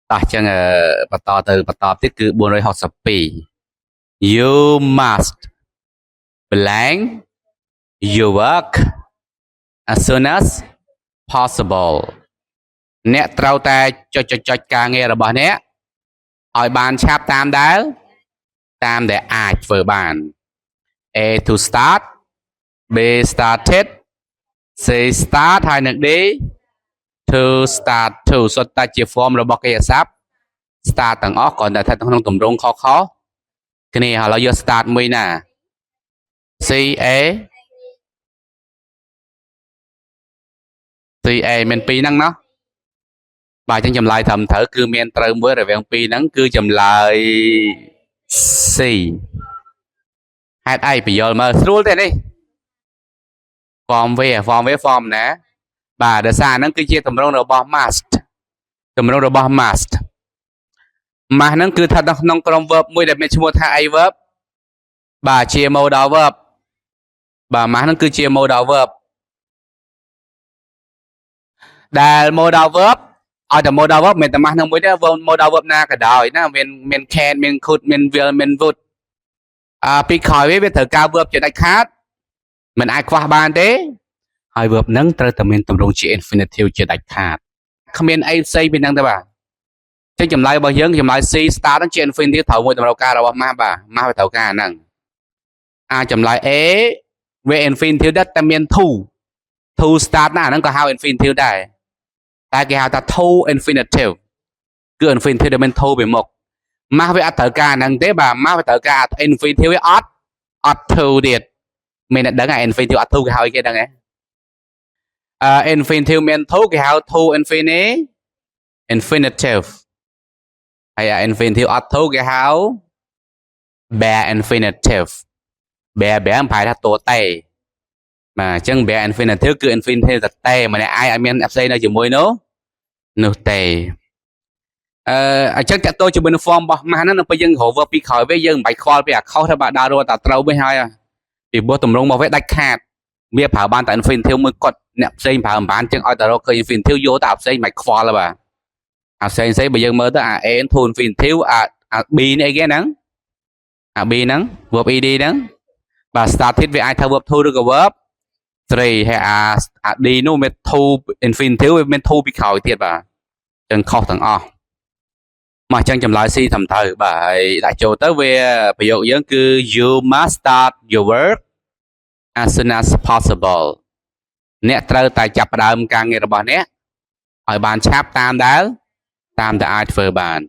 ta chẳng bắt to từ bắt to tiếp cứ buồn rồi học sập pì you must blank your work as soon as possible អ្នកត្រូវតែចុចការងាររបស់អ្នកឲ្យបានឆាប់តាមដែលអាចធ្វើបាន A to start B started C start ហើយនឹង D to start to សុទ្ធតែជា form របស់កិច្ចសព្ទ start ទាំងអស់គ្រាន់តែថាក្នុងទម្រង់ខុសៗគ្នាឥឡូវយក start មួយណា C A មានពីរហ្នឹងណោះបាទអញ្ចឹងចម្លើយត្រឹមត្រូវគឺមានត្រូវមួយរវាងពីរហ្នឹងគឺចម្លើយ C ហេតុអីបញ្យល់មើលស្រួលទេនេះ form ណាបាទដោយសារហ្នឹងគឺជាទម្រង់របស់ must ទម្រង់របស់ must ហ្នឹងគឺថាក្នុងក្រុម verb មួយដែលមានឈ្មោះថាអី verb បាទជា modal verb បាទ must ហ្នឹងគឺជា modal verb ដែល modal verb ឲ្យតែ modal verb មិនតែ must ហ្នឹងមួយទេ modal verb ណាក៏ដោយណាមាន can មាន could មាន will មាន would ពីក្រោយវាត្រូវការ verb ជាដាច់ខាតមិនអាចខ្វះបានទេហើយ verb ហ្នឹងត្រូវតែមានទម្រង់ជា infinitive ជាដាច់ខាតគ្មានអីផ្សេងពីហ្នឹងទេបាទចឹងចម្លើយរបស់យើងចម្លើយ C start ហ្នឹងជា infinitive ត្រូវមួយតម្រូវការរបស់ must បាទ must វាត្រូវការហ្នឹងចម្លើយ A វា infinitive ដែរតែមាន to start ណាហ្នឹងក៏ហៅ infinitive ដែរតែគេហៅថា to infinitive គឺ infinitive ដែលមាន to ពីមុខ must វាអត់ត្រូវការហ្នឹងទេបាទ must វាត្រូវការ infinitive វាអត់ to ទៀតមានតែដឹង infinitive អត់ to គេហៅគេដឹងហ៎infinitive មាន to គេហៅ to infinitive ហើយ infinitive អត់ to គេហៅ bare infinitive bare ប្រហែលថាតួតេបាទអញ្ចឹង bare infinitive គឺ infinitive តែម្នាក់ឯងអត់មានផ្សេងនៅជាមួយនោះទេអញ្ចឹងតើតើជាមួយនឹង form របស់ must ហ្នឹងនៅពេលយើងរក verb ពីក្រោយវាយើងមិនបាច់ខ្វល់ពីអាខុសទេបាទដើររកតែត្រូវវិញហើយពីព្រោះទម្រង់របស់វាដាច់ខាតវាប្រើបានតែ infinitive មួយគាត់អ្នកផ្សេងប្រើមិនបានអញ្ចឹងឲ្យតែរកឃើញ infinitive យកតែផ្សេងមិនខ្វល់ទេបាទផ្សេងបើយើងមើលទៅA to infinitive B នេះអីគេហ្នឹងB ហ្នឹង verb ed ហ្នឹងបាទ started វាអាចថា verb to ឬក៏ verb 3ហើយD នោះមាន to infinitive វាមាន to ពីក្រោយទៀតបាទអញ្ចឹងខុសទាំងអស់មកអញ្ចឹងចម្លើយ C ត្រឹមត្រូវបាទហើយដាក់ចូលទៅវាប្រយោគយើងគឺ you must start your work as soon as possible អ្នកត្រូវតែចាប់ផ្ដើមការងាររបស់អ្នកឲ្យបានឆាប់តាមដែលអាចធ្វើបាន